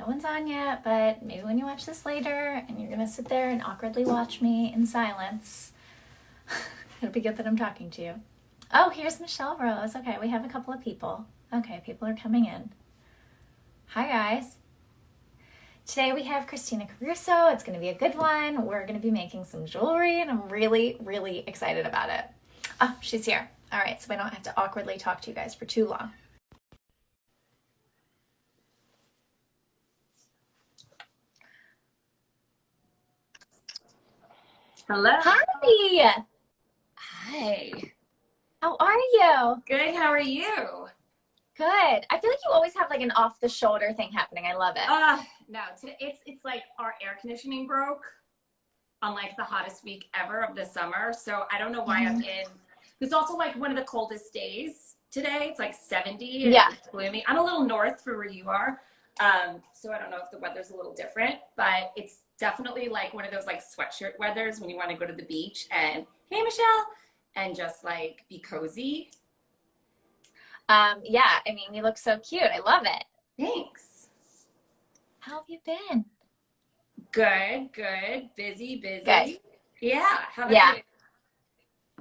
No one's on yet, but maybe when you watch this later and you're gonna sit there and awkwardly watch me in silence, it'll be good that I'm talking to you. Oh, here's Michelle Rose. Okay, we have a couple of people. Okay, people are coming in. Hi, guys. Today we have Christina Caruso. It's going to be a good one. We're going to be making some jewelry, and I'm really, really excited about it. Oh, she's here. All right, so I don't have to awkwardly talk to you guys for too long. Hello. Hi. Hi. How are you? Good. How are you? Good. I feel like you always have like an off-the-shoulder thing happening. I love it. No. Today it's like our air conditioning broke on like the hottest week ever of the summer. So I don't know why I'm in. It's also like one of the coldest days today. It's like 70 and it's gloomy. I'm a little north for where you are. So I don't know if the weather's a little different, but it's definitely like one of those like sweatshirt weathers when you want to go to the beach and hey Michelle and just like be cozy. Yeah, I mean, you look so cute. I love it. Thanks. How have you been? Good. Busy. Good. Yeah. How about you?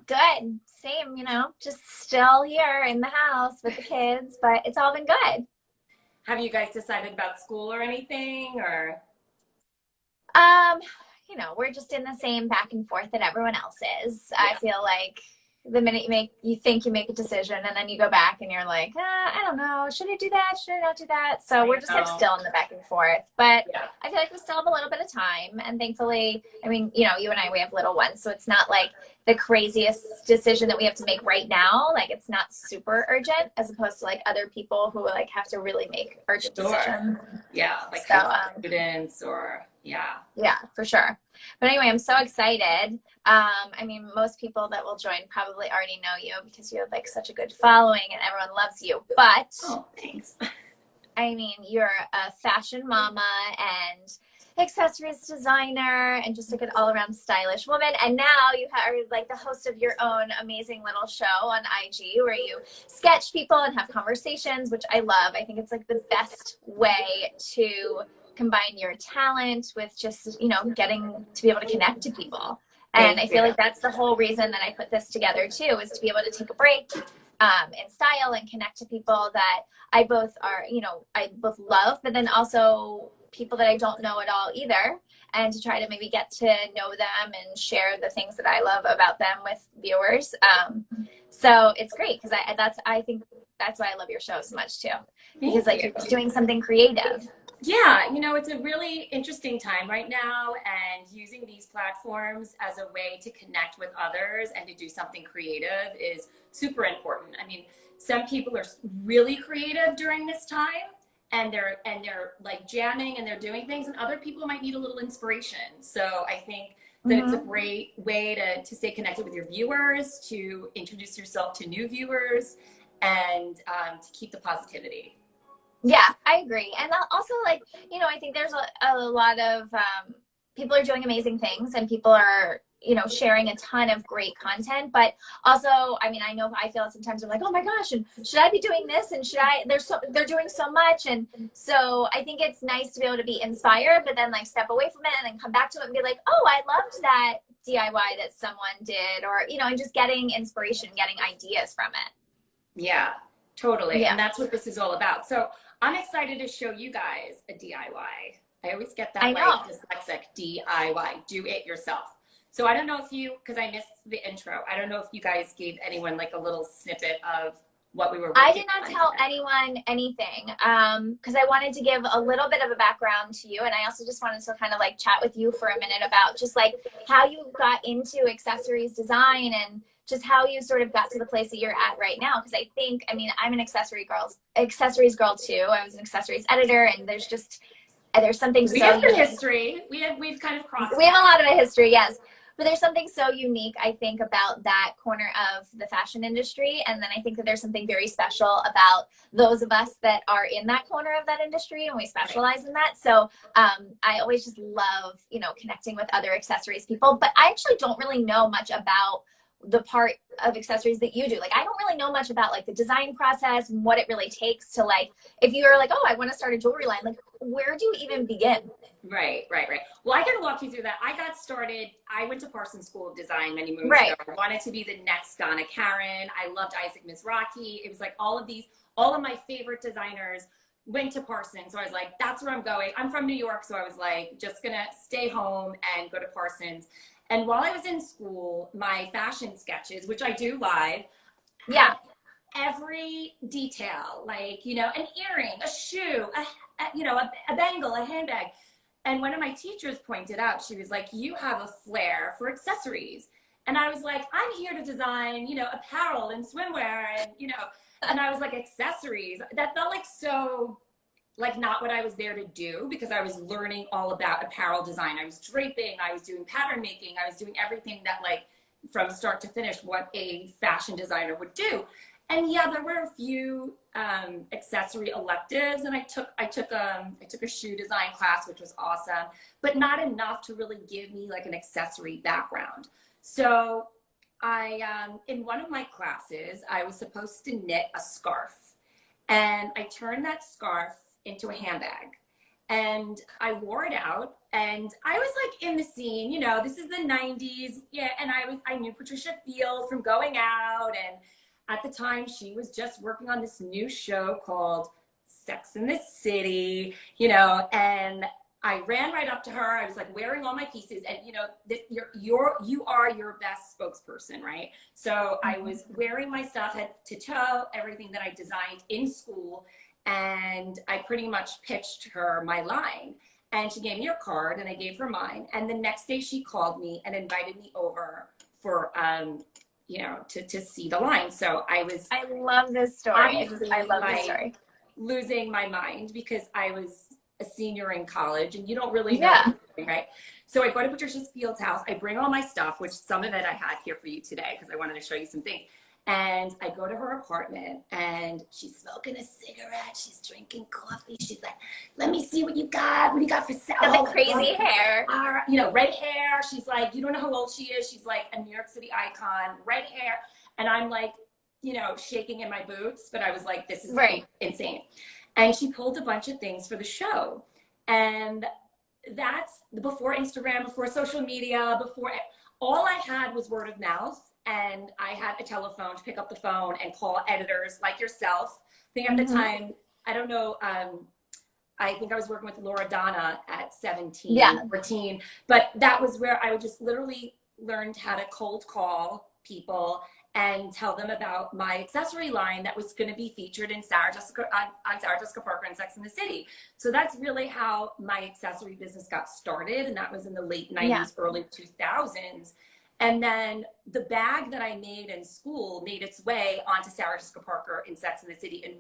Good. Same, just still here in the house with the kids, but it's all been good. Have you guys decided about school or anything or? We're just in the same back and forth that everyone else is. Yeah. I feel like the minute you think you make a decision and then you go back and you're like, I don't know, should I do that? Should I not do that? So we're just like still in the back and forth, but yeah. I feel like we still have a little bit of time. And thankfully, I mean, you and I, we have little ones, so it's not like the craziest decision that we have to make right now. Like it's not super urgent as opposed to like other people who like have to really make urgent decisions. Yeah. Like students or yeah, for sure. But anyway, I'm so excited. I mean, most people that will join probably already know you because you have like such a good following and everyone loves you. But thanks. I mean, you're a fashion mama and accessories designer and just like an all-around stylish woman. And now you are like the host of your own amazing little show on IG where you sketch people and have conversations, which I love. I think it's like the best way to combine your talent with just, getting to be able to connect to people. And I feel like that's the whole reason that I put this together too, is to be able to take a break in style and connect to people that I both love, but then also people that I don't know at all either, and to try to maybe get to know them and share the things that I love about them with viewers. So it's great because I think that's why I love your show so much too, because like you're doing something creative. Yeah, it's a really interesting time right now, and using these platforms as a way to connect with others and to do something creative is super important. I mean, some people are really creative during this time and they're like jamming and they're doing things, and other people might need a little inspiration. So I think that it's a great way to stay connected with your viewers, to introduce yourself to new viewers, and to keep the positivity. Yeah, I agree. And also, like, I think there's a lot of people are doing amazing things and people are, sharing a ton of great content. But also, I mean, I feel sometimes I'm like, oh my gosh, and should I be doing this? And they're doing so much. And so I think it's nice to be able to be inspired, but then like step away from it and then come back to it and be like, oh, I loved that DIY that someone did, or, and just getting inspiration, getting ideas from it. Yeah, totally. Yeah. And that's what this is all about. So I'm excited to show you guys a DIY. I always get that dyslexic DIY, do it yourself. So I don't know if because I missed the intro, I don't know if you guys gave anyone like a little snippet of what we were working on. I did not tell anyone anything because I wanted to give a little bit of a background to you. And I also just wanted to kind of like chat with you for a minute about just like how you got into accessories design and just how you sort of got to the place that you're at right now. Because I'm an accessories girl too. I was an accessories editor, and there's something we have the history. We've kind of crossed. We have a lot of a history, yes. But there's something so unique, I think, about that corner of the fashion industry. And then I think that there's something very special about those of us that are in that corner of that industry, and we specialize in that. So I always just love, connecting with other accessories people. But I actually don't really know much about the part of accessories that you do. Like, I don't really know much about like the design process and what it really takes to like, if you're like, oh, I want to start a jewelry line, like where do you even begin? Right. Well, I can walk you through that. I got started, I went to Parsons School of Design many moons Right. ago. I wanted to be the next Donna Karan. I loved Isaac Mizrahi. It was like all of my favorite designers went to Parsons. So I was like, that's where I'm going. I'm from New York. So I was like, just gonna stay home and go to Parsons. And while I was in school, my fashion sketches, which I do live, Yeah. every detail, like, you know, an earring, a shoe, a bangle, a handbag. And one of my teachers pointed out, she was like, you have a flair for accessories. And I was like, I'm here to design, you know, apparel and swimwear and, you know, and I was like, accessories. That felt like so, like not what I was there to do, because I was learning all about apparel design. I was draping, I was doing pattern making, I was doing everything that, like, from start to finish, what a fashion designer would do. And yeah, there were a few accessory electives, and I took a shoe design class, which was awesome, but not enough to really give me like an accessory background. So I, in one of my classes, I was supposed to knit a scarf, and I turned that scarf into a handbag, and I wore it out, and I was like in the scene, you know, this is the 90s, yeah, and I knew Patricia Field from Going Out, and at the time, she was just working on this new show called Sex and the City, you know, and I ran right up to her. I was like wearing all my pieces, and you know, you are your best spokesperson, right? So I was wearing my stuff head to toe, everything that I designed in school, and I pretty much pitched her my line. And she gave me her card, and I gave her mine. And the next day, she called me and invited me over for you know, to see the line. So I love this story. I love this like story. losing my mind, because I was a senior in college and you don't really know Yeah. anything, right? So I go to Patricia Field's house. I bring all my stuff, which some of it I had here for you today because I wanted to show you some things. And I go to her apartment, and she's smoking a cigarette. She's drinking coffee. She's like, let me see what you got. What do you got for sale? And the crazy hair. You know, red hair. She's like, you don't know how old she is. She's like a New York City icon, red hair. And I'm like, you know, shaking in my boots. But I was like, this is right. insane. And she pulled a bunch of things for the show. And that's before Instagram, before social media, before all I had was word of mouth. And I had a telephone to pick up the phone and call editors like yourself. I think at the time, I don't know, I think I was working with Laura Donna at 17, 14. But that was where I would just literally learned how to cold call people and tell them about my accessory line that was going to be featured in Sarah Jessica Parker and Sex and the City. So that's really how my accessory business got started. And that was in the late 90s, early 2000s. And then the bag that I made in school made its way onto Sarah Jessica Parker in Sex and the City in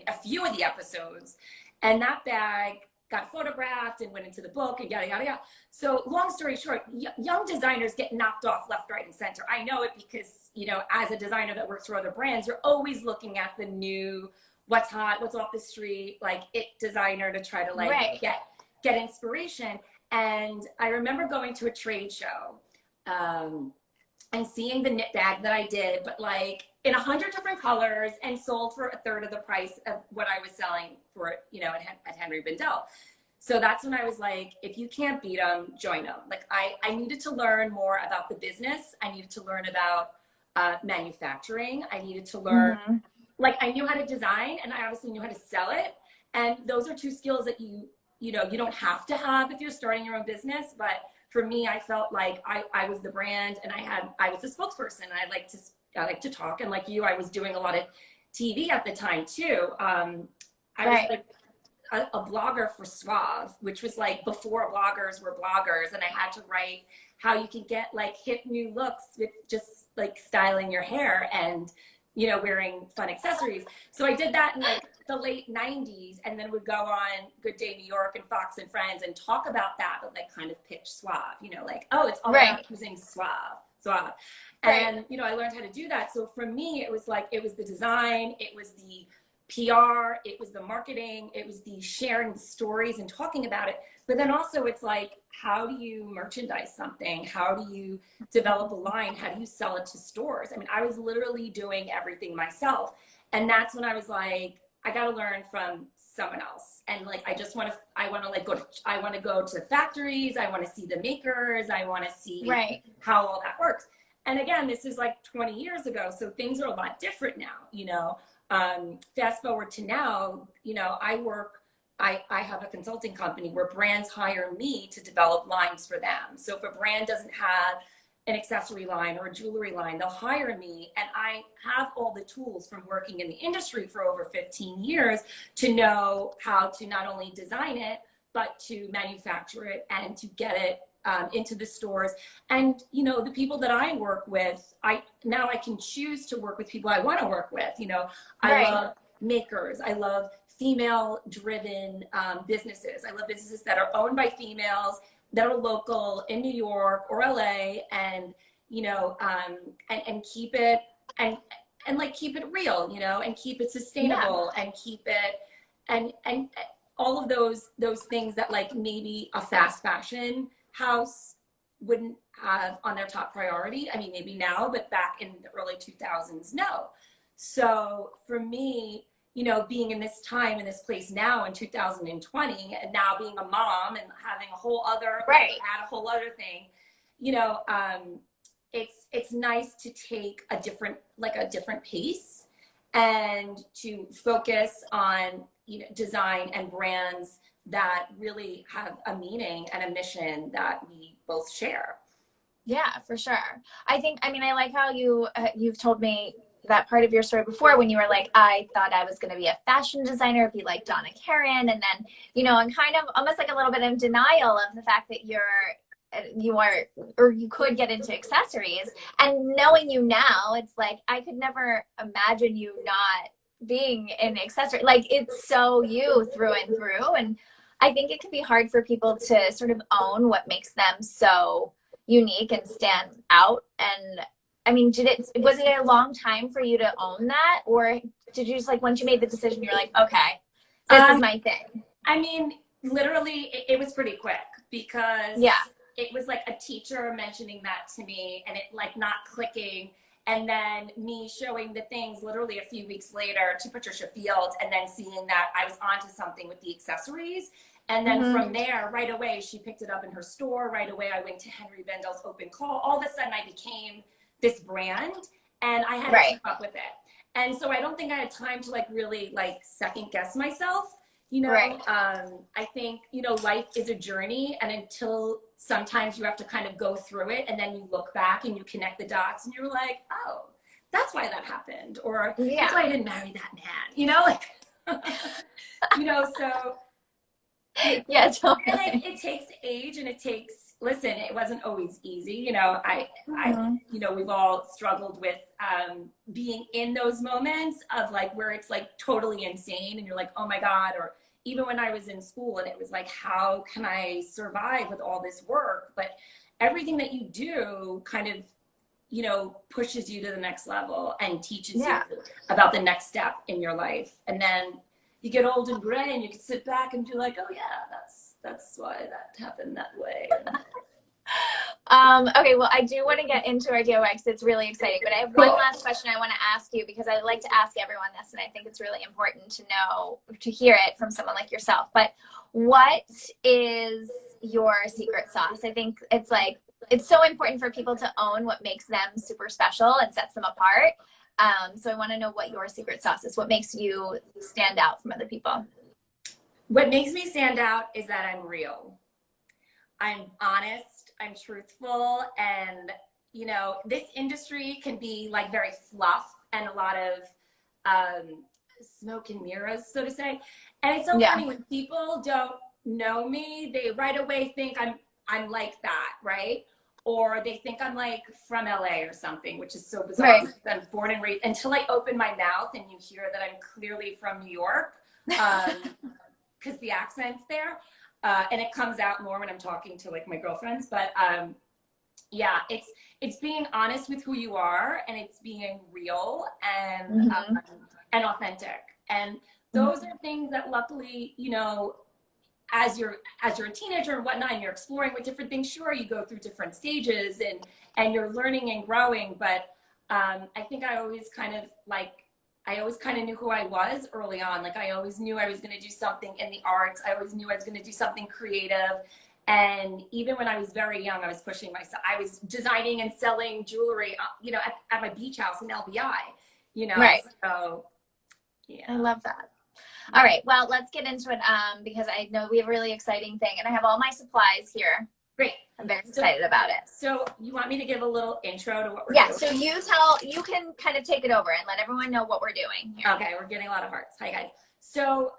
a few of the episodes. And that bag got photographed and went into the book and yada, yada, yada. So long story short, young designers get knocked off left, right, and center. I know it because, you know, as a designer that works for other brands, you're always looking at the new, what's hot, what's off the street, like it designer to try to like get inspiration. And I remember going to a trade show and seeing the knit bag that I did, but like in 100 different colors and sold for a third of the price of what I was selling for, you know, at Henry Bendel. So that's when I was like, if you can't beat them, join them. Like I needed to learn more about the business. I needed to learn about manufacturing. I needed to learn, like I knew how to design and I obviously knew how to sell it. And those are two skills that you don't have to have if you're starting your own business. But for me, I felt like I was the brand and I was the spokesperson, and I like to talk. And like you, I was doing a lot of TV at the time too. I was like a blogger for Suave, which was like before bloggers were bloggers. And I had to write how you can get like hip new looks with just like styling your hair and, you know, wearing fun accessories. So I did that in like the late 90s, and then would go on Good Day New York and Fox and Friends and talk about that, but like kind of pitch Suave, you know, like, oh, it's all about using Suave. And, you know, I learned how to do that. So for me, it was like, it was the design, it was the PR, it was the marketing, it was the sharing the stories and talking about it. But then also it's like, how do you merchandise something? How do you develop a line? How do you sell it to stores? I mean, I was literally doing everything myself. And that's when I was like, I got to learn from someone else. And like, I want to like I want to go to factories. I want to see the makers. I want to see Right. how all that works. And again, this is like 20 years ago. So things are a lot different now, you know. Fast forward to now, you know, I have a consulting company where brands hire me to develop lines for them. So if a brand doesn't have an accessory line or a jewelry line, they'll hire me, and I have all the tools from working in the industry for over 15 years to know how to not only design it, but to manufacture it and to get it into the stores. And you know, the people that I work with, now I can choose to work with people I want to work with. You know, I love makers. I love female driven businesses. I love businesses that are owned by females, that are local in New York or LA, and you know, and keep it and like keep it real, you know, and keep it sustainable, and keep it and all of those things that like maybe a fast fashion house wouldn't have on their top priority. I mean, maybe now, but back in the early 2000s, no. So for me, you know, being in this time, in this place now in 2020, and now being a mom and having a whole other, add a whole other thing, you know, it's nice to take a different pace and to focus on, you know, design and brands that really have a meaning and a mission that we both share. Yeah, for sure. I like how you've told me that part of your story before, when you were like, I thought I was going to be a fashion designer, be like Donna Karan, and then, you know, and kind of almost like a little bit of denial of the fact that you could get into accessories. And knowing you now, it's like, I could never imagine you not being an accessory. Like, it's so you through and through. And I think it can be hard for people to sort of own what makes them so unique and stand out. And I mean, was it a long time for you to own that? Or did you just like, once you made the decision, you're like, okay, this is my thing? I mean, literally it was pretty quick, because it was like a teacher mentioning that to me and it like not clicking. And then me showing the things literally a few weeks later to Patricia Fields, and then seeing that I was onto something with the accessories. And then from there, right away, she picked it up in her store. Right away, I went to Henry Bendel's open call. All of a sudden, I became this brand, and I had to keep up with it. And so I don't think I had time to like really like second guess myself. You know, I think, you know, life is a journey, and until sometimes you have to kind of go through it, and then you look back and you connect the dots and you're like, oh, that's why that happened. Or that's why I didn't marry that man, you know, like, you know, so yeah, totally. And it takes age, and it takes, listen, it wasn't always easy. You know, I, you know, we've all struggled with being in those moments of like, where it's like totally insane and you're like, oh my God. Or even when I was in school and it was like, how can I survive with all this work? But everything that you do kind of, you know, pushes you to the next level and teaches you about the next step in your life. And then you get old and gray and you can sit back and be like, oh yeah, that's why that happened that way. Okay, well, I do want to get into our DIY because it's really exciting, but I have one last question I want to ask you, because I like to ask everyone this, and I think it's really important to know, to hear it from someone like yourself. But what is your secret sauce? I think it's like, it's so important for people to own what makes them super special and sets them apart. So I want to know what your secret sauce is. What makes you stand out from other people? What makes me stand out is that I'm real. I'm honest, I'm truthful, and you know, this industry can be like very fluff and a lot of smoke and mirrors, so to say. And it's so funny, when people don't know me, they right away think I'm like that, right? Or they think I'm like from LA or something, which is so bizarre. Because I'm born and raised, until I open my mouth and you hear that I'm clearly from New York, because the accent's there. And it comes out more when I'm talking to like my girlfriends. But yeah, it's being honest with who you are, and it's being real and authentic. And those are things that luckily, you know, as you're a teenager and whatnot, and you're exploring with different things, sure, you go through different stages and you're learning and growing. But I think I always kind of like, I always kind of knew who I was early on. Like I always knew I was going to do something in the arts. I always knew I was going to do something creative. And even when I was very young, I was pushing myself. I was designing and selling jewelry, you know, at my beach house in LBI, you know. Right. So, yeah. I love that. All right. Well, let's get into it because I know we have a really exciting thing, and I have all my supplies here. Great. I'm very excited about it. So you want me to give a little intro to what we're Yeah, doing? so you can kind of take it over and let everyone know what we're doing here. Okay, we're getting a lot of hearts. Hi, guys. So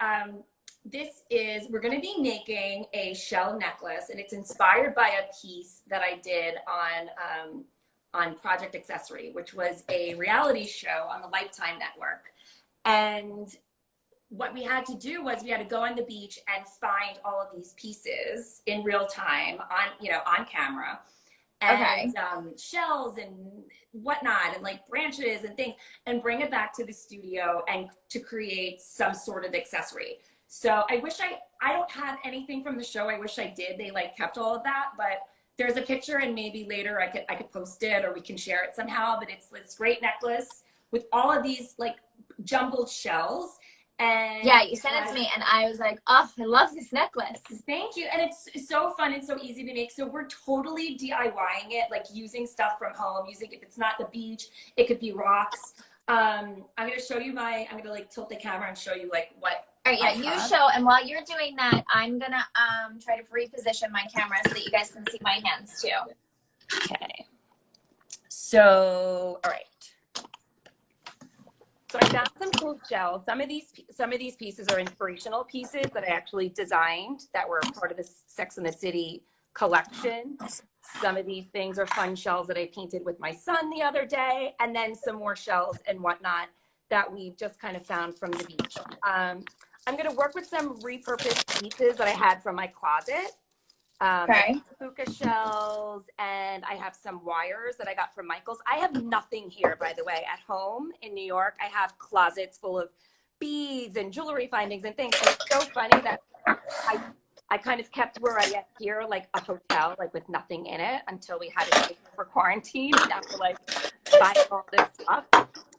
we're going to be making a shell necklace, and it's inspired by a piece that I did on Project Accessory, which was a reality show on the Lifetime Network. And what we had to do was we had to go on the beach and find all of these pieces in real time on camera, and shells and whatnot, and like branches and things, and bring it back to the studio and to create some sort of accessory. So I wish I don't have anything from the show. I wish I did. They like kept all of that, but there's a picture, and maybe later I could post it, or we can share it somehow. But it's this great necklace with all of these like jumbled shells. And yeah, you sent it to me, and I was like, oh, I love this necklace. Thank you. And it's so fun and so easy to make. So we're totally DIYing it, like using stuff from home, if it's not the beach, it could be rocks. I'm going to show you I'm going to like tilt the camera and show you like what. All right, yeah, you show, and while you're doing that, I'm going to try to reposition my camera so that you guys can see my hands too. Okay. So, all right. So I found some cool shells. Some of these pieces are inspirational pieces that I actually designed that were part of the Sex and the City collection. Some of these things are fun shells that I painted with my son the other day, and then some more shells and whatnot that we've just kind of found from the beach. I'm going to work with some repurposed pieces that I had from my closet. Puka shells, and I have some wires that I got from Michael's. I have nothing here, by the way, at home in New York. I have closets full of beads and jewelry findings and things. And it's so funny that I kind of kept where I am here, like a hotel, like with nothing in it, until we had to take it for quarantine and have to like buy all this stuff.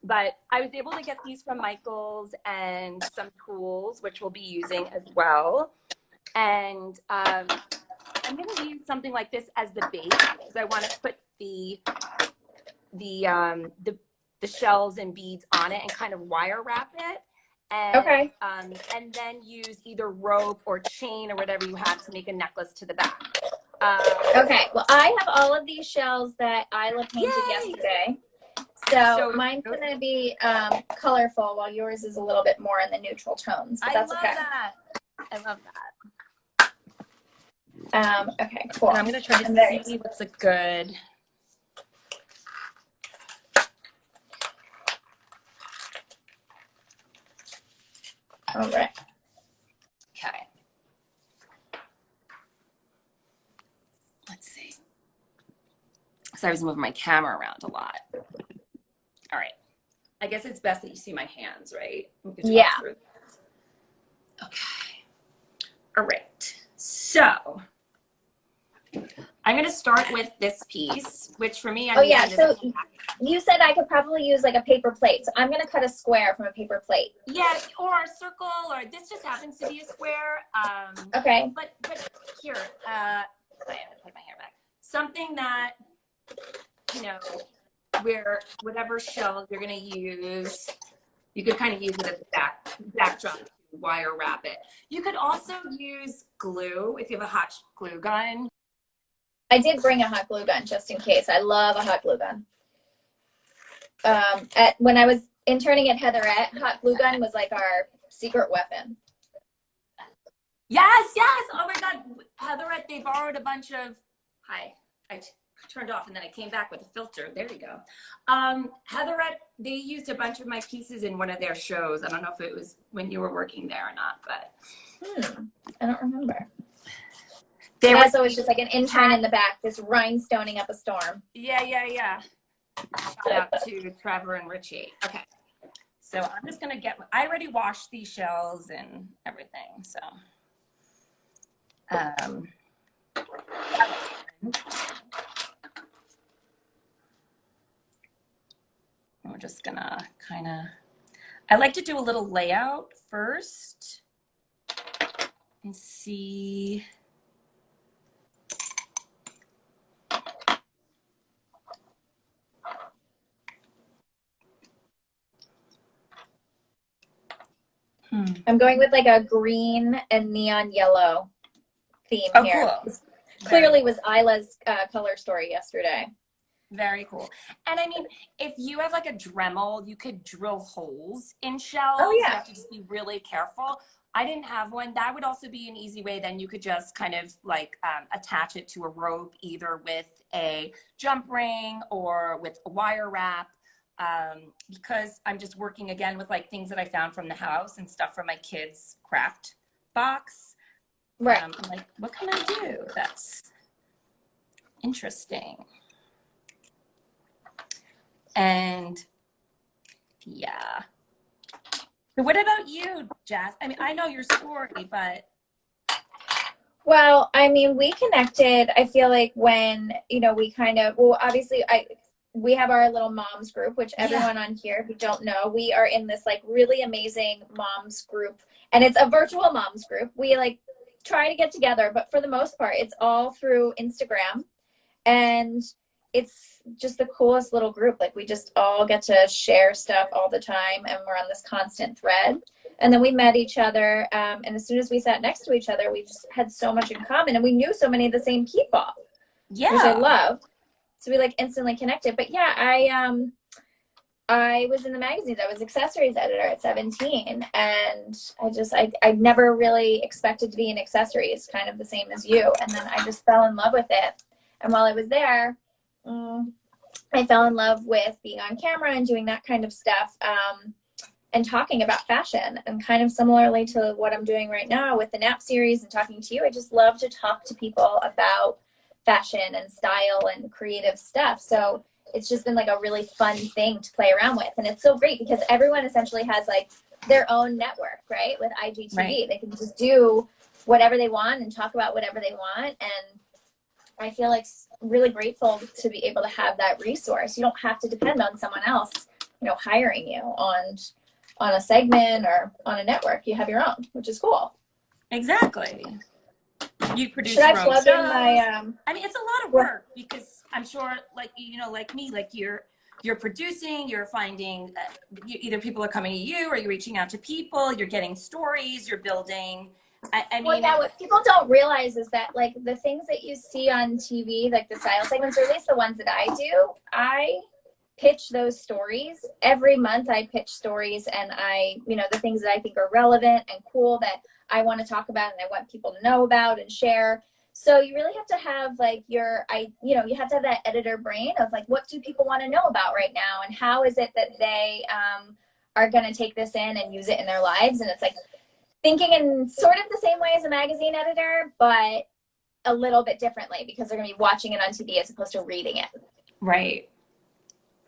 But I was able to get these from Michael's, and some tools, which we'll be using as well. And I'm going to use something like this as the base, because I want to put the shells and beads on it and kind of wire wrap it. And, and then use either rope or chain or whatever you have to make a necklace to the back. Okay, well, I have all of these shells that Isla painted yesterday. So mine's going to be colorful, while yours is a little bit more in the neutral tones. But that's okay. I love that. Okay, cool. And I'm going to try to see what's a good. All right. Okay. Let's see. So I was moving my camera around a lot. All right. I guess it's best that you see my hands, right? Yeah. Okay. All right. So I'm going to start with this piece, which for me, so you said I could probably use like a paper plate. So I'm going to cut a square from a paper plate. Yeah, or a circle, or this just happens to be a square. Okay. But here, I have to put my hair back. Something that, where whatever shell you're going to use, you could kind of use it as a backdrop to wire wrap it. You could also use glue if you have a hot glue gun. I did bring a hot glue gun just in case. I love a hot glue gun. When I was interning at Heatherette, hot glue gun was like our secret weapon. Yes. Oh my God. Heatherette, they borrowed a bunch of, I turned off and then I came back with a filter. There you go. Heatherette, they used a bunch of my pieces in one of their shows. I don't know if it was when you were working there or not, but. I don't remember. They were always just like an intern in the back, just rhinestoning up a storm. Yeah. Shout out to Trevor and Richie. Okay. So I'm just going to I already washed these shells and everything. So, we're just going to kind of, I like to do a little layout first and see. I'm going with like a green and neon yellow theme Oh, here. cool. Clearly was Isla's color story yesterday. Very cool. And I mean, if you have like a Dremel, you could drill holes in shells. Oh, yeah. You have to just be really careful. I didn't have one. That would also be an easy way. Then you could just kind of like attach it to a rope, either with a jump ring or with a wire wrap. Because I'm just working again with like things that I found from the house and stuff from my kids' craft box. Right. I'm like, what can I do? That's interesting. And yeah. So what about you, Jazz? I mean, I know your story, but. Well, I mean, we connected, I feel like when, you know, we kind of, well, obviously we have our little moms group, which everyone on here who don't know, we are in this like really amazing moms group, and it's a virtual moms group. We like try to get together, but for the most part, it's all through Instagram, and it's just the coolest little group. Like we just all get to share stuff all the time, and we're on this constant thread. And then we met each other, and as soon as we sat next to each other, we just had so much in common, and we knew so many of the same people, which I love. So we like instantly connected. But yeah, I was in the magazines. I was accessories editor at 17, and I never really expected to be in accessories, kind of the same as you. And then I just fell in love with it. And while I was there, I fell in love with being on camera and doing that kind of stuff, and talking about fashion. And kind of similarly to what I'm doing right now with the Nap series and talking to you, I just love to talk to people about fashion and style and creative stuff. So it's just been like a really fun thing to play around with. And it's so great because everyone essentially has like their own network, right? With IGTV. Right. They can just do whatever they want and talk about whatever they want. And I feel like really grateful to be able to have that resource. You don't have to depend on someone else, you know, hiring you on a segment or on a network. You have your own, which is cool. Exactly. You produce Should your I own plug shows. in my I mean, it's a lot of work because I'm sure, like, you know, like me, like you're producing, you're finding either people are coming to you or you're reaching out to people, you're getting stories, you're building. I mean, well, yeah, what people don't realize is that like the things that you see on TV, like the style segments, or at least the ones that I do, I pitch those stories every month. I pitch stories, and you know, the things that I think are relevant and cool that I want to talk about and I want people to know about and share. So you really have to have like you have to have that editor brain of like, what do people want to know about right now, and how is it that they are going to take this in and use it in their lives. And it's like thinking in sort of the same way as a magazine editor, but a little bit differently because they're going to be watching it on TV as opposed to reading it. Right.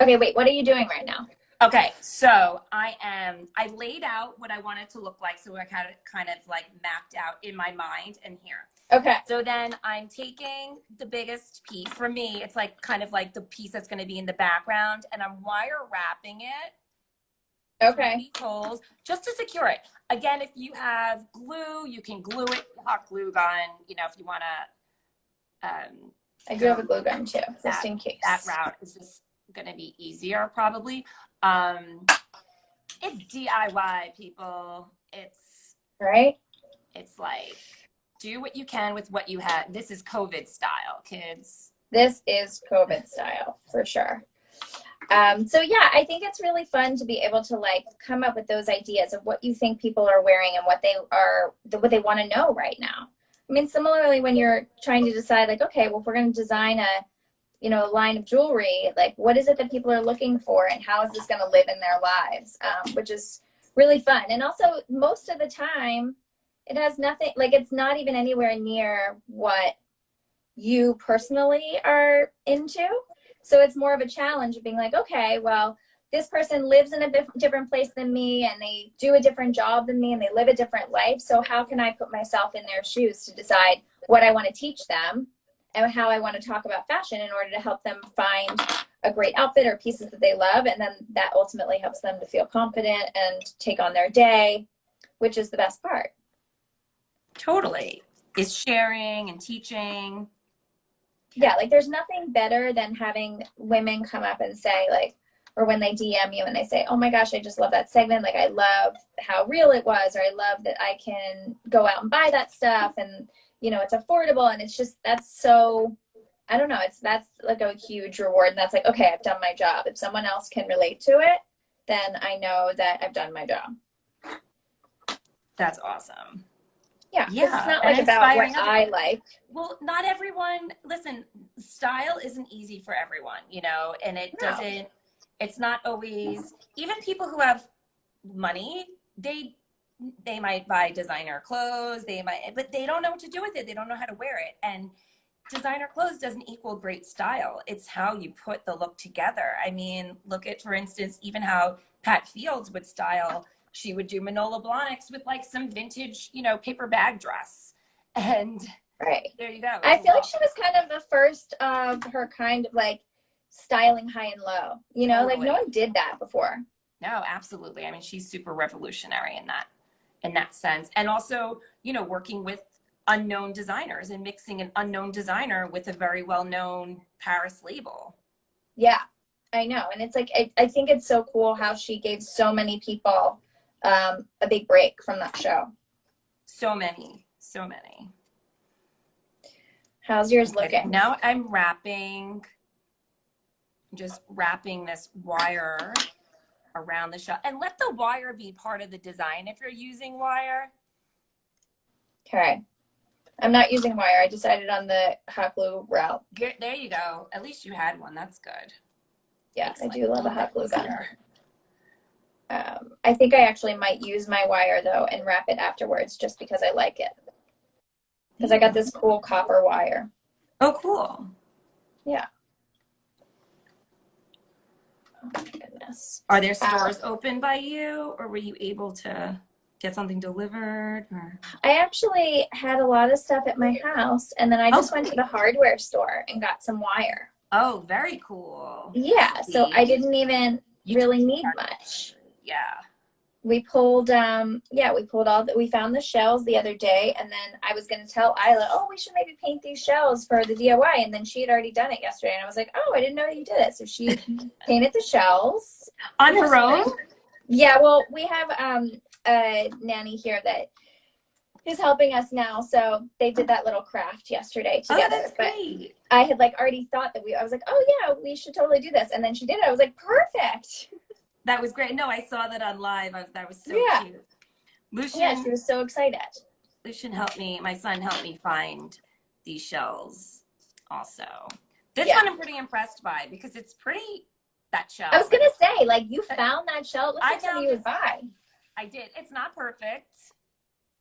Okay, wait, what are you doing right now? Okay, so I laid out what I wanted to look like, so I kind of like mapped out in my mind and here. Okay. So then I'm taking the biggest piece. For me, it's like kind of like the piece that's going to be in the background, and I'm wire wrapping it. Okay. These holes just to secure it. Again, if you have glue, you can glue it, hot glue gun, you know, if you want to. I do have a glue gun too, just in case. That route is just going to be easier probably. It's DIY, people. It's right. It's like, do what you can with what you have. This is COVID style, kids. This is COVID style for sure. So yeah, I think it's really fun to be able to like come up with those ideas of what you think people are wearing and what they want to know right now. I mean, similarly, when you're trying to decide like, okay, well, if we're going to design a line of jewelry, like what is it that people are looking for and how is this going to live in their lives, which is really fun. And also most of the time it has nothing, like it's not even anywhere near what you personally are into. So it's more of a challenge of being like, okay, well, this person lives in a different place than me, and they do a different job than me, and they live a different life. So how can I put myself in their shoes to decide what I want to teach them and how I want to talk about fashion in order to help them find a great outfit or pieces that they love. And then that ultimately helps them to feel confident and take on their day, which is the best part. Totally. Is sharing and teaching. Yeah, like there's nothing better than having women come up and say like, or when they DM you and they say, oh my gosh, I just love that segment. Like I love how real it was, or I love that I can go out and buy that stuff and, you know, it's affordable. And it's just, that's so, I don't know, that's like a huge reward. And that's like, okay, I've done my job. If someone else can relate to it, then I know that I've done my job. That's awesome. Yeah. Yeah. It's not like about what I like. Well, not everyone, listen, style isn't easy for everyone, you know, and it doesn't, it's not always, even people who have money, they might buy designer clothes, but they don't know what to do with it. They don't know how to wear it. And designer clothes doesn't equal great style. It's how you put the look together. I mean, look at, for instance, even how Pat Fields would style. She would do Manolo Blahniks with like some vintage, you know, paper bag dress. And there you go. I feel like she was kind of the first of her kind of like styling high and low, you know, like no one did that before. No, absolutely. I mean, she's super revolutionary in that sense. And also, you know, working with unknown designers and mixing an unknown designer with a very well-known Paris label. Yeah, I know. And it's like, I think it's so cool how she gave so many people a big break from that show. So many. How's yours looking? Now I'm just wrapping this wire around the shell, and let the wire be part of the design if you're using wire. Okay. I'm not using wire. I decided on the hot glue route. There you go. At least you had one. That's good. Yeah, I do love a hot glue gun. I think I actually might use my wire though and wrap it afterwards just because I like it. Because I got this cool copper wire. Oh, cool. Yeah. Oh my goodness. Are there stores open by you, or were you able to get something delivered? Or? I actually had a lot of stuff at my house, and then I just went to the hardware store and got some wire. Oh, very cool. Yeah, so I didn't even really need much. Yeah. We pulled, we found the shells the other day, and then I was going to tell Isla, oh, we should maybe paint these shells for the DIY. And then she had already done it yesterday. And I was like, oh, I didn't know you did it. So she painted the shells. On her own? Yeah, well, we have a nanny here that is helping us now. So they did that little craft yesterday together. Oh, that's great. But I had like already thought that I was like, oh yeah, we should totally do this. And then she did it. I was like, perfect. That was great. No, I saw that on live. That was so cute. Lucian, yeah, she was so excited. Lucian my son helped me find these shells also. This one I'm pretty impressed by because it's pretty, that shell. I was going to say, like, you found that shell. It looks like something you would buy. I did. It's not perfect,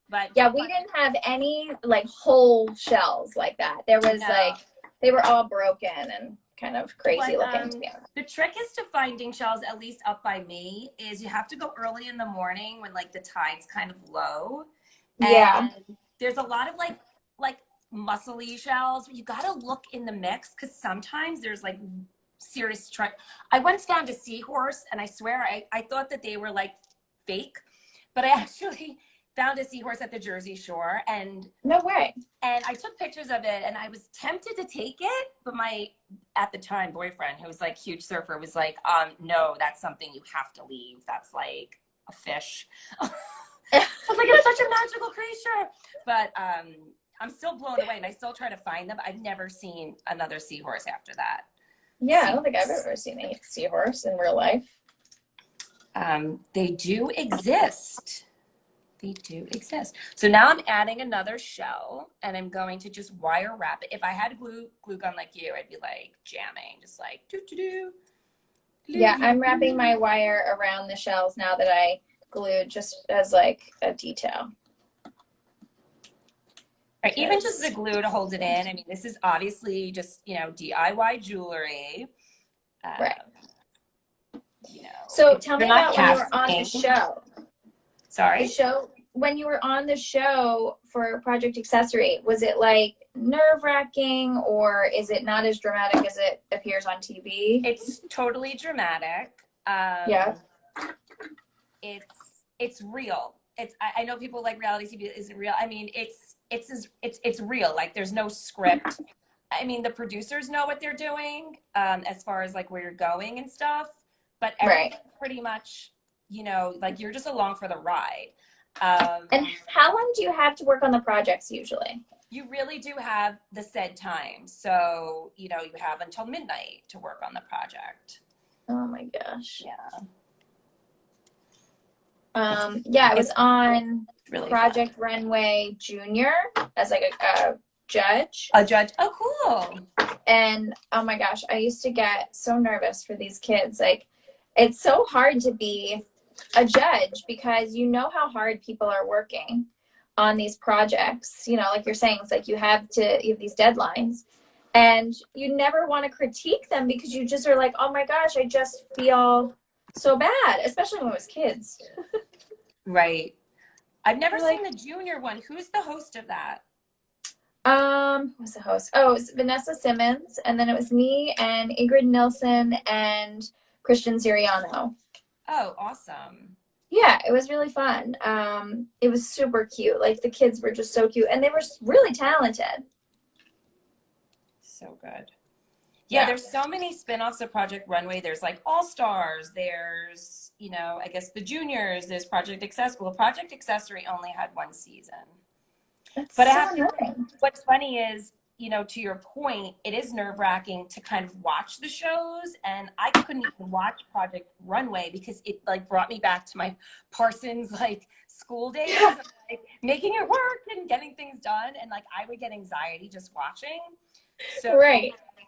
but. Yeah, we didn't have any, like, whole shells like that. There was, like, they were all broken and kind of crazy looking to me. The trick is to finding shells, at least up by me, is you have to go early in the morning when like the tide's kind of low. And there's a lot of like muscly shells. You got to look in the mix because sometimes there's like serious trick. I once found a seahorse, and I swear I thought that they were like fake, but I actually found a seahorse at the Jersey Shore, and no way. And I took pictures of it, and I was tempted to take it, but my at the time boyfriend, who was like huge surfer, was like, no, that's something you have to leave. That's like a fish. I was like, it's such a magical creature. But I'm still blown away, and I still try to find them. I've never seen another seahorse after that. Yeah, I don't think I've ever seen a seahorse in real life. They do exist. They do exist. So now I'm adding another shell, and I'm going to just wire wrap it. If I had a glue gun like you, I'd be like jamming, just like do. Yeah, I'm wrapping my wire around the shells now that I glued, just as like a detail. Right, even just the glue to hold it in. I mean, this is obviously just, you know, DIY jewelry. Right. You know. So tell me about when you were on the show. Sorry? when you were on the show for Project Accessory, was it like nerve-wracking, or is it not as dramatic as it appears on TV? It's totally dramatic. Yeah. It's real. I know people like reality TV isn't real. I mean, it's real. Like there's no script. I mean, the producers know what they're doing, as far as like where you're going and stuff, but everything's pretty much, you know, like you're just along for the ride. And how long do you have to work on the projects usually? You really do have the said time. So, you know, you have until midnight to work on the project. Oh my gosh. Yeah. Yeah, I was on really Project Runway Junior as like a judge. A judge. Oh, cool. And oh my gosh, I used to get so nervous for these kids. Like, it's so hard to be a judge because you know how hard people are working on these projects. You know, like you're saying, it's like you have these deadlines, and you never want to critique them because you just are like, oh my gosh, I just feel so bad, especially when it was kids. Right. I've never seen the junior one. Who's the host of that? Who's the host? Oh, it was Vanessa Simmons, and then it was me and Ingrid Nilsson and Christian Siriano. Oh, awesome. Yeah, it was really fun. It was super cute. Like the kids were just so cute, and they were really talented. So good. Yeah, there's so many spin-offs of Project Runway. There's like All Stars. There's, you know, I guess the juniors. There's Project Accessory. Well, Project Accessory only had one season. That's but so annoying. What's funny is, you know, to your point, it is nerve-wracking to kind of watch the shows, and I couldn't even watch Project Runway because it like brought me back to my Parsons like school days, of, like making it work and getting things done, and like I would get anxiety just watching. So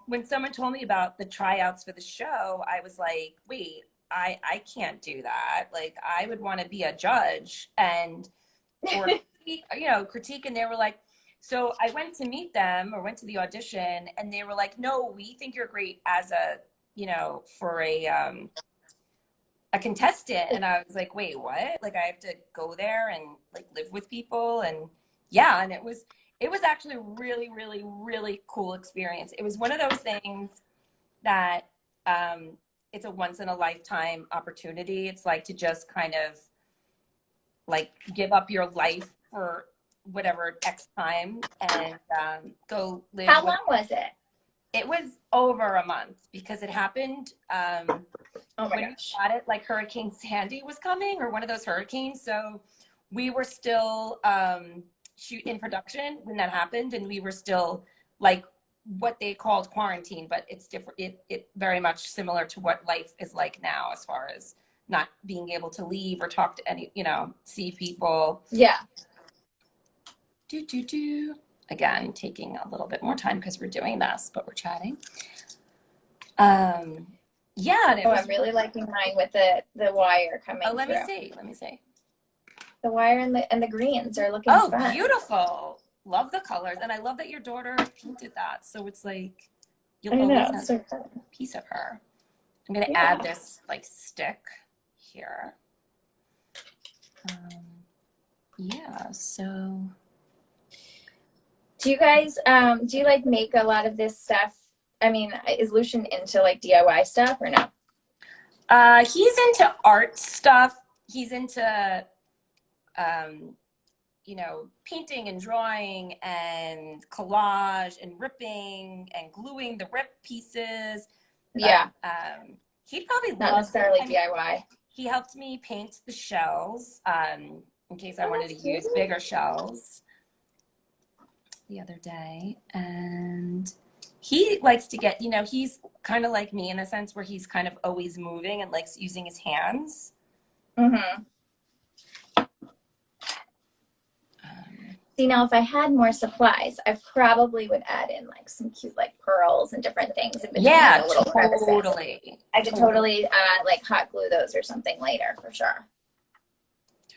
when someone told me about the tryouts for the show, I was like, wait, I can't do that. Like I would want to be a judge and or you know, critique, and they were like, so I went to meet them or went to the audition, and they were like, no, we think you're great as a, you know, for a contestant. And I was like, wait, what? Like I have to go there and like live with people. And yeah, and it was actually a really, really, really cool experience. It was one of those things that it's a once in a lifetime opportunity. It's like to just kind of like give up your life for whatever X time and go live. How long was it? It was over a month because it happened oh my when gosh. we got it, like Hurricane Sandy was coming, or one of those hurricanes. So we were still in production when that happened, and we were still like what they called quarantine, but it's different. It very much similar to what life is like now, as far as not being able to leave or talk to any, you know, see people. Yeah. Again, taking a little bit more time because we're doing this, but we're chatting. Yeah. And I'm really liking mine with the wire coming. Oh, let me see. The wire and the greens are looking fun. Oh, beautiful. Love the colors. And I love that your daughter painted that. So it's like, you'll always have a piece of her. I'm going to add this like stick here. Yeah, so. Do you guys, do you like make a lot of this stuff? I mean, is Lucian into like DIY stuff or no? He's into art stuff. He's into, you know, painting and drawing and collage and ripping and gluing the rip pieces. Yeah. He probably not necessarily DIY. He helped me paint the shells in case I wanted to use bigger shells the other day. And he likes to get, you know, he's kind of like me in a sense where he's kind of always moving and likes using his hands. Mm-hmm. See, now if I had more supplies, I probably would add in like some cute like pearls and different things. Yeah, totally. I could totally like hot glue those or something later for sure.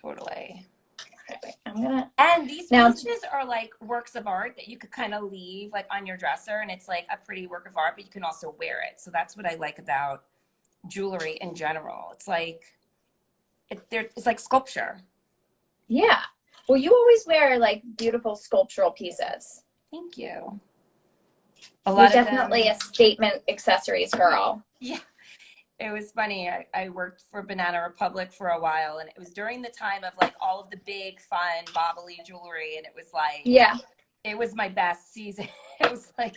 Totally. Okay, I'm gonna. And these pieces are like works of art that you could kind of leave like on your dresser, and it's like a pretty work of art, but you can also wear it. So that's what I like about jewelry in general. It's like it's like sculpture. Yeah. Well, you always wear like beautiful sculptural pieces. Thank you. A You're lot of them. definitely a statement accessories girl. Yeah. It was funny. I worked for Banana Republic for a while, and it was during the time of like all of the big, fun, bobbly jewelry, and it was like, Yeah. it was my best season. It was like,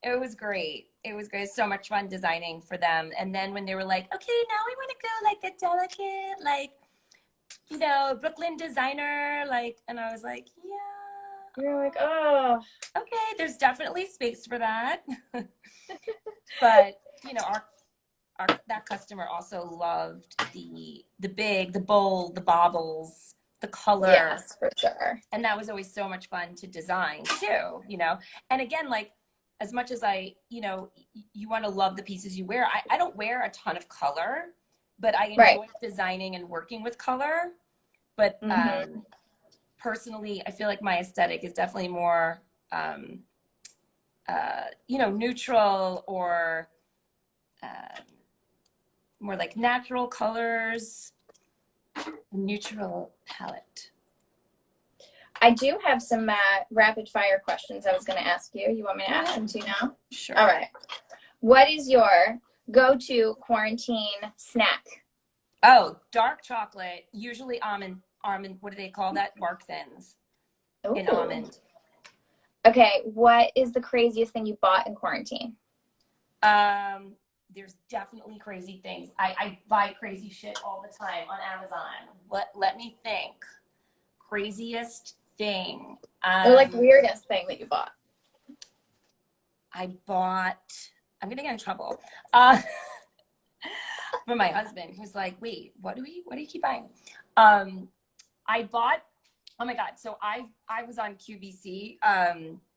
it was great. It was great. So much fun designing for them. And then when they were like, okay, now we want to go like a delicate, like, you know, Brooklyn designer, like, and I was like, yeah. You're like, oh. Okay, there's definitely space for that. But, you know, that customer also loved the big, the bold, the baubles, the color. Yes, for sure. And that was always so much fun to design too, you know. And again, like, as much as I, you know, you want to love the pieces you wear, I don't wear a ton of color, but I enjoy designing and working with color. But personally, I feel like my aesthetic is definitely more you know, neutral, or more like natural colors, neutral palette. I do have some rapid fire questions I was going to ask you. You want me to ask them to you now? Sure. All right. What is your go-to quarantine snack? Oh, dark chocolate, usually almond, what do they call that? Bark thins in Ooh. almond. Okay, what is the craziest thing you bought in quarantine? There's definitely crazy things. I buy crazy shit all the time on Amazon. Let me think. Craziest thing. Or like weirdest thing that you bought? I bought, I'm gonna get in trouble. For my husband, who's like, wait, what do you keep buying? I bought, oh my God. So I was on QVC,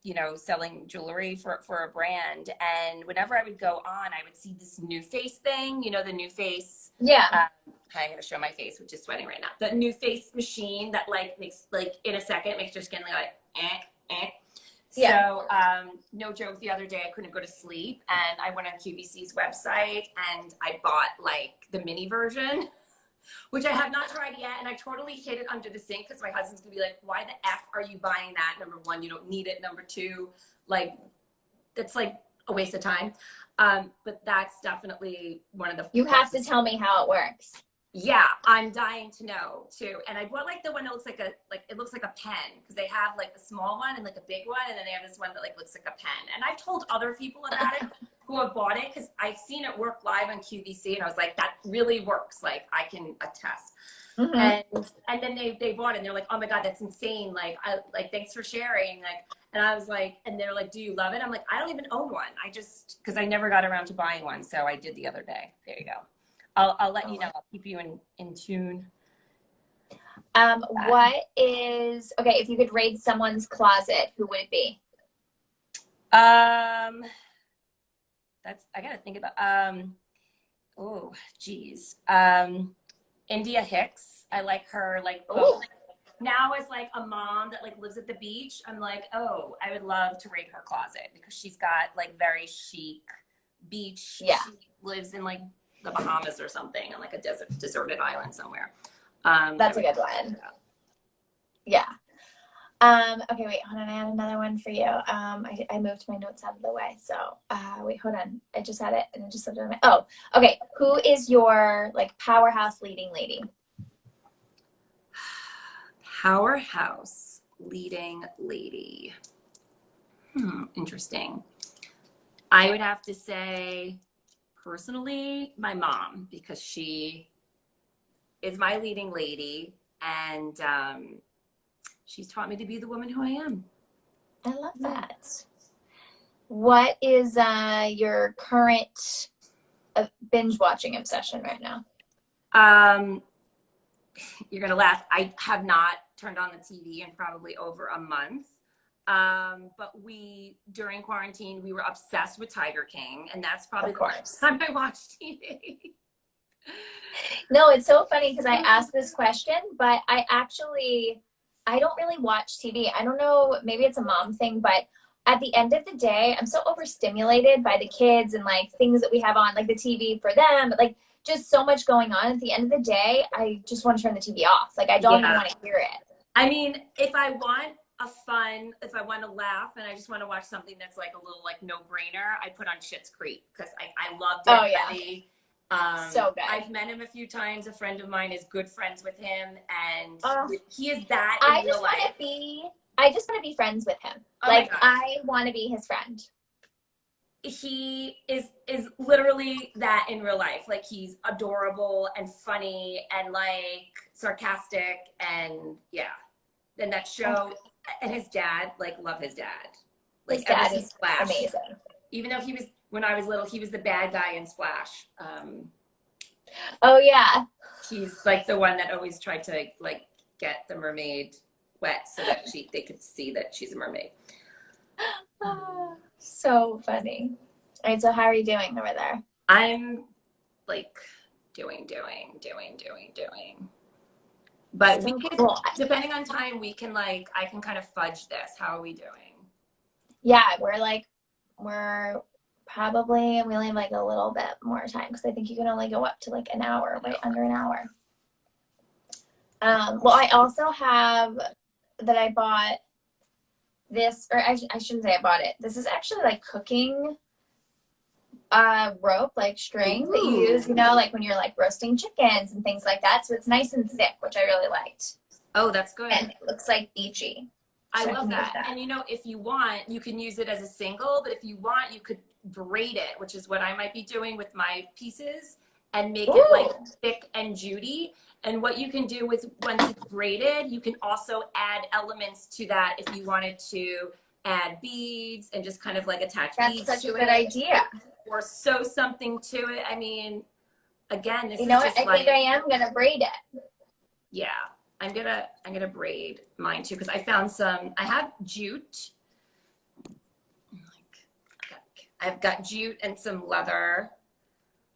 you know, selling jewelry for a brand. And whenever I would go on, I would see this new face thing, you know, the new face. Yeah. I'm going to show my face, which is sweating right now. The new face machine that like makes, like in a second, makes your skin like, Yeah. So, no joke, the other day I couldn't go to sleep, and I went on QVC's website and I bought like the mini version, which I have not tried yet. And I totally hid it under the sink because my husband's gonna be like, why the F are you buying that? Number one, you don't need it. Number two, like, that's like a waste of time. But that's definitely one of the. You have to tell me how it works. Yeah, I'm dying to know too. And I bought like the one that looks like it looks like a pen, because they have like a small one and like a big one, and then they have this one that like looks like a pen. And I've told other people about it who have bought it, because I've seen it work live on QVC, and I was like, that really works. Like, I can attest. And then they bought it, and they're like, oh my God, that's insane. Like, thanks for sharing. Like, and I was like, and they're like, do you love it? I'm like, I don't even own one. Because I never got around to buying one, so I did the other day. There you go. I'll let you know. I'll keep you in tune. What is, okay, if you could raid someone's closet, who would it be? I gotta think about, oh, geez. India Hicks. I like her, like, now as like a mom that like lives at the beach, I'm like, oh, I would love to raid her closet, because she's got like very chic beach. Yeah. She lives in like the Bahamas or something, on like a deserted island somewhere. That's a good one. Yeah. Okay, wait, hold on. I had another one for you. I moved my notes out of the way. So, wait, hold on. I just had it and it just slipped out of my, oh, okay. Who is your like powerhouse leading lady? Powerhouse leading lady. Interesting. I would have to say, personally, my mom, because she is my leading lady, and she's taught me to be the woman who I am. I love that. What is your current binge watching obsession right now? You're gonna laugh. I have not turned on the TV in probably over a month. But during quarantine, we were obsessed with Tiger King, and that's probably the last time I watched TV. No, it's so funny because I asked this question, but I don't really watch TV. I don't know, maybe it's a mom thing, but at the end of the day, I'm so overstimulated by the kids and like things that we have on, like the TV for them, but like just so much going on. At the end of the day, I just want to turn the TV off. Like, I don't even want to hear it. I mean, if I want to laugh and I just want to watch something that's like a little like no-brainer, I put on Schitt's Creek because I loved it Oh yeah, already. so good. I've met him a few times. A friend of mine is good friends with him, and Oh, he is that in I real just want life. to be. I just want to be friends with him. Oh my Like God. I want to be his friend. He is literally that in real life. Like he's adorable and funny and like sarcastic and yeah. And that show and his dad, like love his dad. Like His ever dad since is Splash. amazing. Even though he was when I was little, he was the bad guy in Splash. Oh yeah. He's like the one that always tried to like get the mermaid wet so that they could see that she's a mermaid. Oh, so funny. All right, so how are you doing over there? I'm like doing. But So we could, cool. depending on time, we can like, I can kind of fudge this. How are we doing? Yeah, we're probably, we only have like a little bit more time because I think you can only go up to like an hour, right under an hour. Well, I also have that I bought this, or I shouldn't say I bought it. This is actually like cooking rope, like string that you use, you know, like when you're like roasting chickens and things like that. So it's nice and thick, which I really liked. Oh, that's good. And it looks like beachy. I So love can use that. And you know, if you want, you can use it as a single, but if you want, you could braid it, which is what I might be doing with my pieces, and make it like thick and judy. And what you can do with once it's braided, you can also add elements to that if you wanted to add beads and just kind of like attach beads to it. That's such a good idea. Or sew something to it. I mean, again, this you is know just what? I like, think I am gonna braid it. yeah. I'm gonna braid mine too because I found some. I have jute. I've got jute and some leather,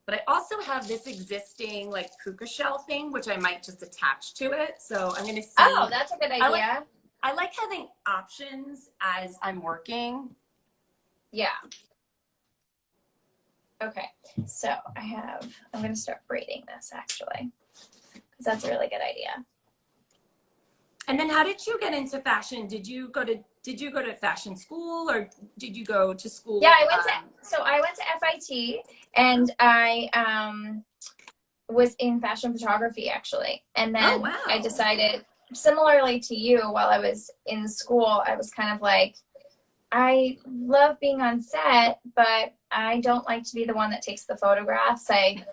but I also have this existing like puka shell thing, which I might just attach to it. So I'm gonna see. Oh, that's a good idea. I like having options as I'm working. Yeah. Okay, so I'm gonna start braiding this actually, because that's a really good idea. And then how did you get into fashion? Did you go to fashion school or did you go to school? Yeah, I went to FIT and I was in fashion photography actually. And then wow. I decided, similarly to you, while I was in school, I was kind of like, I love being on set, but I don't like to be the one that takes the photographs. I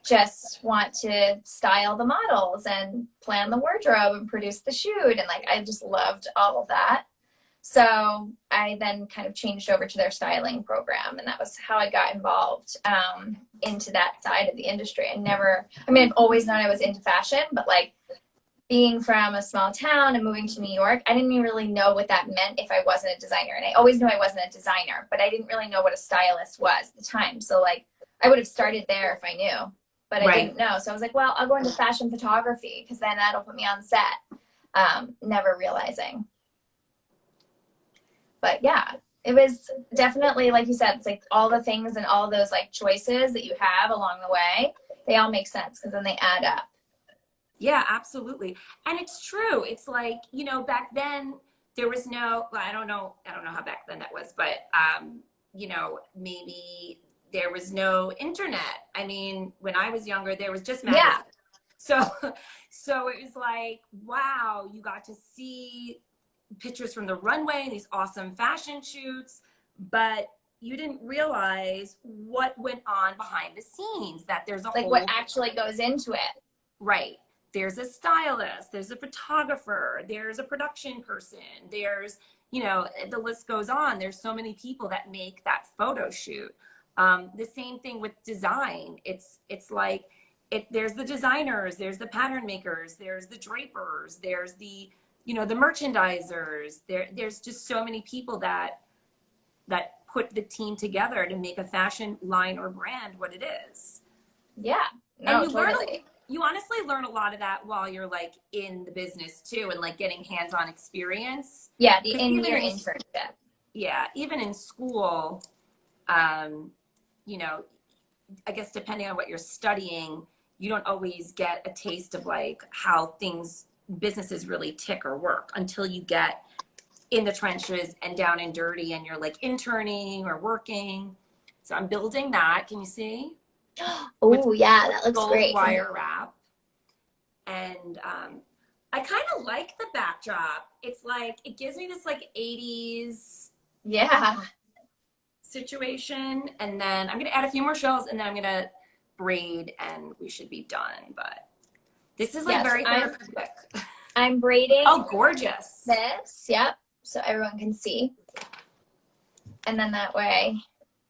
just want to style the models and plan the wardrobe and produce the shoot. And like, I just loved all of that. So I then kind of changed over to their styling program. And that was how I got involved into that side of the industry. I've always known I was into fashion, but like being from a small town and moving to New York, I didn't even really know what that meant if I wasn't a designer. And I always knew I wasn't a designer, but I didn't really know what a stylist was at the time. So like, I would have started there if I knew. But I didn't know. So I was like, well, I'll go into fashion photography because then that'll put me on set, never realizing. But yeah, it was definitely, like you said, it's like all the things and all those like choices that you have along the way, they all make sense because then they add up. Yeah, absolutely. And it's true. It's like, you know, back then there was no, well, I don't know how back then that was, but, you know, maybe there was no internet. I mean, when I was younger, there was just magazines. Yeah. So it was like, wow, you got to see pictures from the runway and these awesome fashion shoots, but you didn't realize what went on behind the scenes, that there's a whole, what actually goes into it. Right. There's a stylist, there's a photographer, there's a production person, there's, you know, the list goes on. There's so many people that make that photo shoot. The same thing with design. It's like, there's the designers, there's the pattern makers, there's the drapers, there's the, you know, the merchandisers. There's just so many people that put the team together to make a fashion line or brand what it is. Yeah, no, and totally. You honestly learn a lot of that while you're like in the business too, and like getting hands-on experience. Yeah, in your internship. Yeah, even in school, you know, I guess depending on what you're studying, you don't always get a taste of like how things businesses really tick or work until you get in the trenches and down and dirty and you're like interning or working. So I'm building that. Can you see? Oh yeah, that looks Gold great. wire wrap. And I kind of like the backdrop. It's like, it gives me this like 80s Yeah. situation. And then I'm going to add a few more shells and then I'm going to braid and we should be done. But this is like very therapeutic. I'm braiding. Oh, gorgeous. This, yep. So everyone can see. And then that way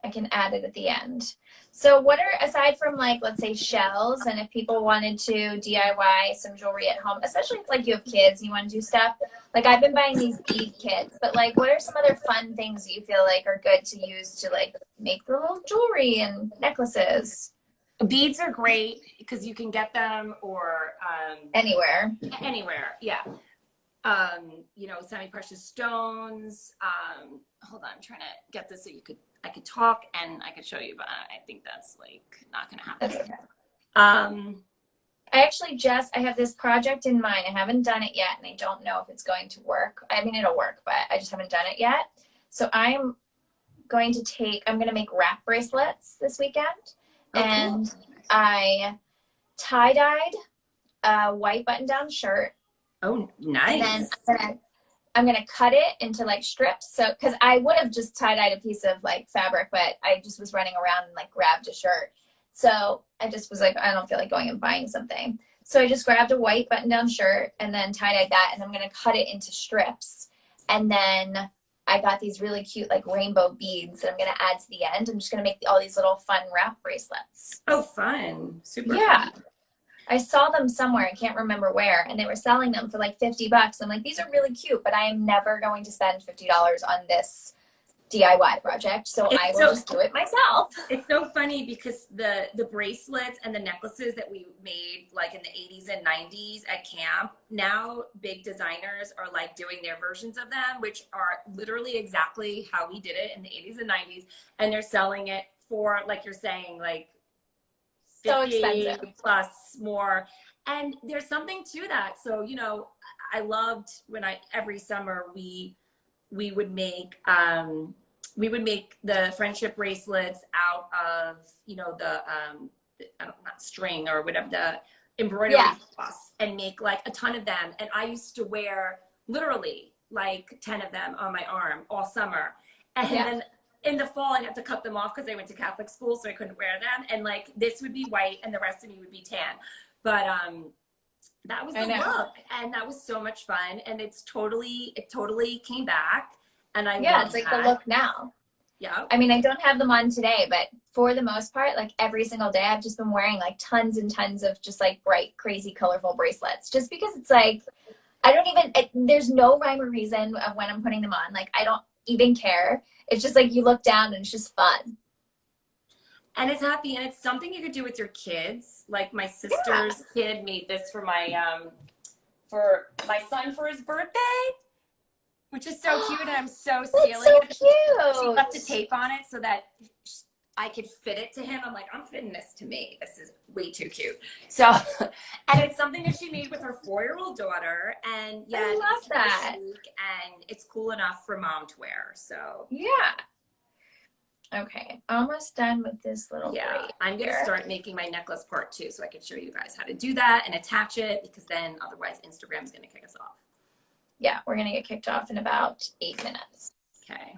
I can add it at the end. So what are, aside from like, let's say shells, and if people wanted to DIY some jewelry at home, especially if like you have kids, you want to do stuff, like I've been buying these bead kits, but like what are some other fun things you feel like are good to use to like make the little jewelry and necklaces? Beads are great because you can get them or Anywhere. Yeah. You know, semi-precious stones. Hold on, I'm trying to get this so I could talk and I could show you, but I think that's like not gonna happen. That's okay. I actually I have this project in mind. I haven't done it yet and I don't know if it's going to work. I mean, it'll work, but I just haven't done it yet. So I'm going to make wrap bracelets this weekend. Oh, and cool. I tie-dyed a white button-down shirt. Oh, nice. And then I'm gonna cut it into like strips. So, because I would have just tie-dyed a piece of like fabric, but I just was running around and like grabbed a shirt. So I just was like, I don't feel like going and buying something. So I just grabbed a white button-down shirt and then tie-dyed that, and I'm gonna cut it into strips. And then I got these really cute like rainbow beads that I'm gonna add to the end. I'm just gonna make all these little fun wrap bracelets. Oh, fun. Super yeah. fun. I saw them somewhere, I can't remember where, and they were selling them for like $50. I'm like, these are really cute, but I am never going to spend $50 on this DIY project, so I will just do it myself. It's so funny because the bracelets and the necklaces that we made like in the 80s and 90s at camp, now big designers are like doing their versions of them, which are literally exactly how we did it in the 80s and 90s, and they're selling it for, like you're saying, like so expensive plus more. And there's something to that. So, you know, I loved when every summer we would make the friendship bracelets out of, you know, the not string or whatever, the embroidery floss, and make like a ton of them. And I used to wear literally like 10 of them on my arm all summer. And then in the fall, I'd have to cut them off because I went to Catholic school, so I couldn't wear them. And like this would be white and the rest of me would be tan. But that was the look, and that was so much fun. And it totally came back. And it's like the look now. Yeah. I mean, I don't have them on today, but for the most part, like every single day, I've just been wearing like tons and tons of just like bright, crazy, colorful bracelets. Just because it's like, there's no rhyme or reason of when I'm putting them on. Like, I don't even care. It's just like you look down and it's just fun. And it's happy, and it's something you could do with your kids. Like my sister's kid made this for my son for his birthday, which is so cute, and I'm so stealing it. So cute. She left the tape on it so that I could fit it to him. I'm like, I'm fitting this to me. This is way too cute. So, and it's something that she made with her 4-year-old daughter, and I love that. And it's cool enough for mom to wear. So okay, almost done with this little braid. I'm gonna start making my necklace part 2 so I can show you guys how to do that and attach it, because then otherwise Instagram's gonna kick us off. Yeah, we're gonna get kicked off in about 8 minutes. Okay.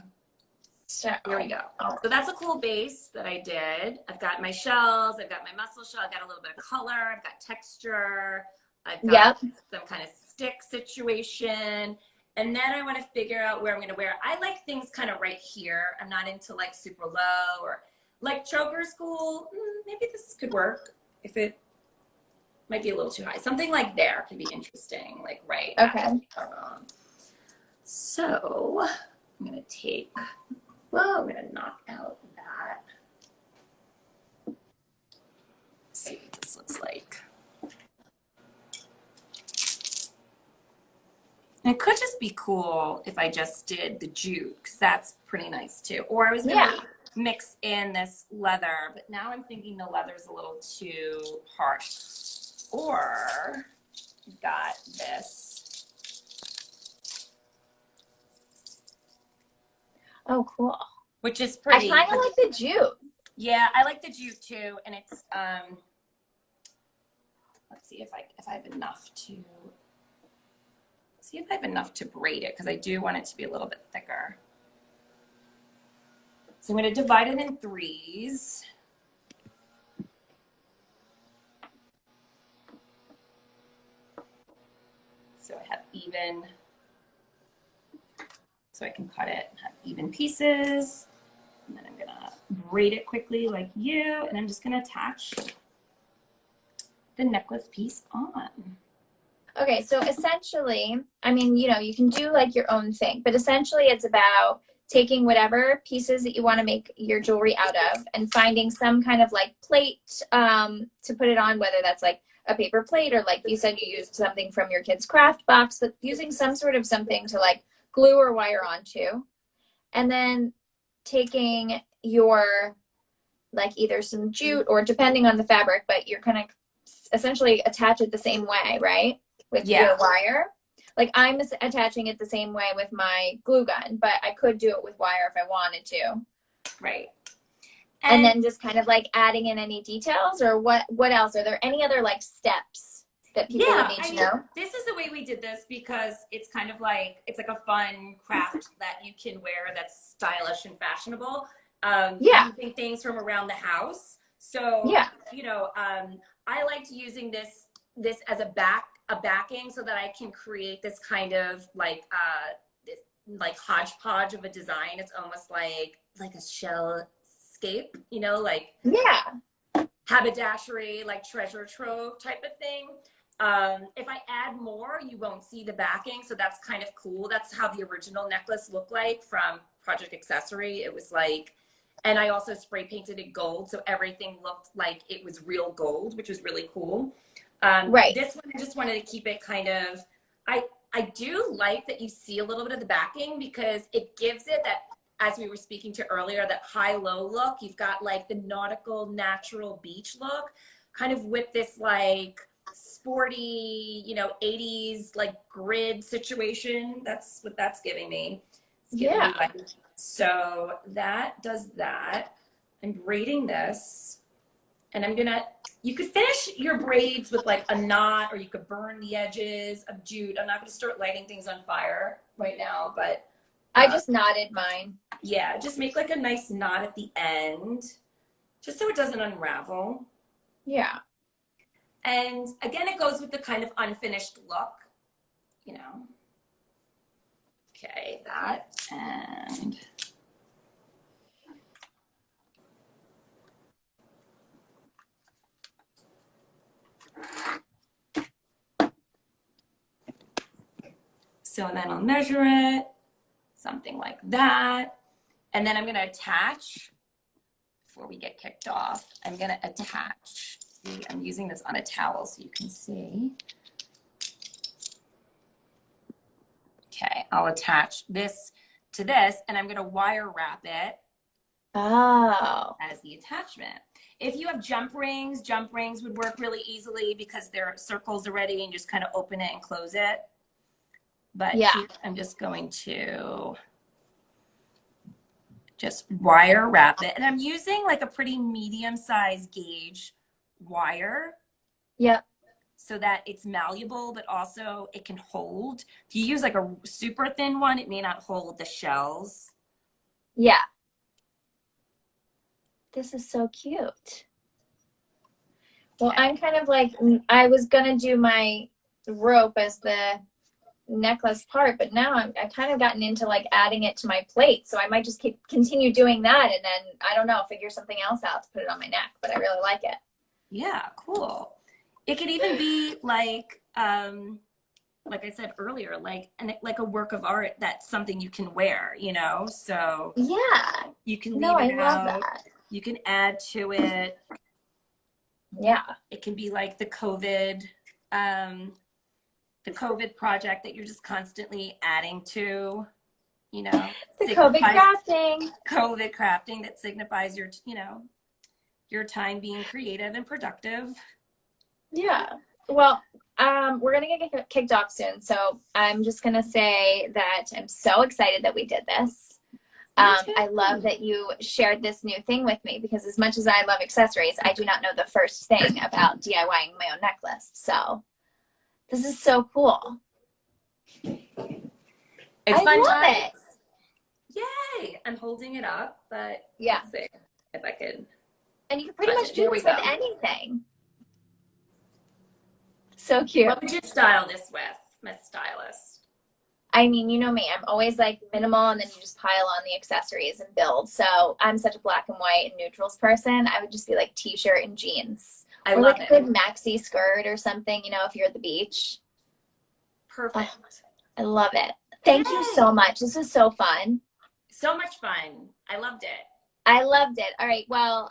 So here we go. So that's a cool base that I did. I've got my shells, I've got my muscle shell, I've got a little bit of color, I've got texture, I've got some kind of stick situation. And then I want to figure out where I'm going to wear. I like things kind of right here. I'm not into like super low or like choker school. Maybe this could work if it might be a little too high. Something like there could be interesting, like right. Okay. So I'm going to take, I'm going to knock out that. Let's see what this looks like. And it could just be cool if I just did the jute, because that's pretty nice too. Or I was going to mix in this leather, but now I'm thinking the leather's a little too harsh. Or got this. Oh, cool. Which is pretty. I kind of like the jute. Yeah, I like the jute too, and it's let's see if I have enough to braid it, because I do want it to be a little bit thicker. So I'm going to divide it in 3s. So I have even, so I can cut it and have even pieces. And then I'm going to braid it quickly like you, and I'm just going to attach the necklace piece on. Okay, so essentially, I mean, you know, you can do like your own thing, but essentially it's about taking whatever pieces that you want to make your jewelry out of and finding some kind of like plate to put it on, whether that's like a paper plate or like you said, you used something from your kid's craft box, but using some sort of something to like glue or wire onto. And then taking your like either some jute or depending on the fabric, but you're kind of essentially attach it the same way, right? With your wire. Like I'm attaching it the same way with my glue gun, but I could do it with wire if I wanted to. Right. And then just kind of like adding in any details, or what else? Are there any other like steps that people would need to know? This is the way we did this because it's kind of like, it's like a fun craft that you can wear that's stylish and fashionable. Using things from around the house. So, you know, I liked using this as a backing so that I can create this kind of like this like hodgepodge of a design. It's almost like a shell scape, you know, like haberdashery, like treasure trove type of thing. If I add more, you won't see the backing, so that's kind of cool. That's how the original necklace looked like from Project Accessory. It was like, and I also spray painted it gold, so everything looked like it was real gold, which was really cool. This one, I just wanted to keep it kind of, I do like that you see a little bit of the backing because it gives it that, as we were speaking to earlier, that high-low look. You've got like the nautical natural beach look, kind of with this like sporty, you know, 80s like grid situation. That's what that's giving me. It's giving me like, so that does that. I'm braiding this, and I'm gonna, you could finish your braids with like a knot, or you could burn the edges of jute. I'm not gonna start lighting things on fire right now, but I just knotted mine. Yeah, just make like a nice knot at the end, just so it doesn't unravel. Yeah. And again, it goes with the kind of unfinished look, you know. Okay, that, and so then I'll measure it, something like that. And then I'm gonna attach, before we get kicked off, I'm gonna attach, see, I'm using this on a towel so you can see. Okay, I'll attach this to this, and I'm gonna wire wrap it as the attachment. If you have jump rings would work really easily because they're circles already, and you just kind of open it and close it. But here, I'm just going to just wire wrap it. And I'm using like a pretty medium-sized gauge wire. Yep. So that it's malleable, but also it can hold. If you use like a super thin one, it may not hold the shells. Yeah. This is so cute. Well, I'm kind of like, I was gonna do my rope as the necklace part, but now I've kind of gotten into like adding it to my plate, so I might just continue doing that, and then I don't know, figure something else out to put it on my neck. But I really like it. Yeah, cool. It could even be like I said earlier, like a work of art that's something you can wear, you know. So yeah, you can leave it out. That. You can add to it. Yeah, it can be like the COVID project that you're just constantly adding to, you know. The COVID crafting that signifies your, you know, your time being creative and productive. Yeah. Well, We're gonna get kicked off soon, so I'm just gonna say that I'm so excited that we did this. I love that you shared this new thing with me, because as much as I love accessories, I do not know the first thing about DIYing my own necklace. So this is so cool. It's I fun love times. it. Yay! I'm holding it up, but Yeah. let's see if I could. And you can pretty much do There we this with go. anything. So cute. What would you style this with, Miss Stylist? I mean, you know me, I'm always like minimal, and then you just pile on the accessories and build. So I'm such a black and white and neutrals person. I would just be like t-shirt and jeans. I or love like it. a good maxi skirt or something, you know, if you're at the beach. Perfect. Oh, I love it. Thank you so much. This was so fun. So much fun. I loved it. I loved it. All right. Well,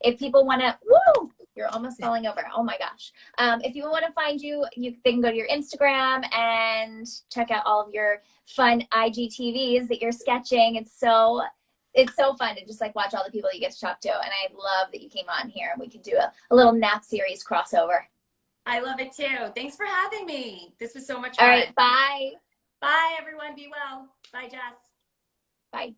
if people want to, woo, you're almost falling over. Oh my gosh. If people want to find you, they can go to your Instagram and check out all of your fun IGTVs that you're sketching. It's so fun to just like watch all the people you get to talk to. And I love that you came on here and we could do a little nap series crossover. I love it too. Thanks for having me. This was so much fun. All right. Bye. Bye, everyone. Be well. Bye, Jess. Bye.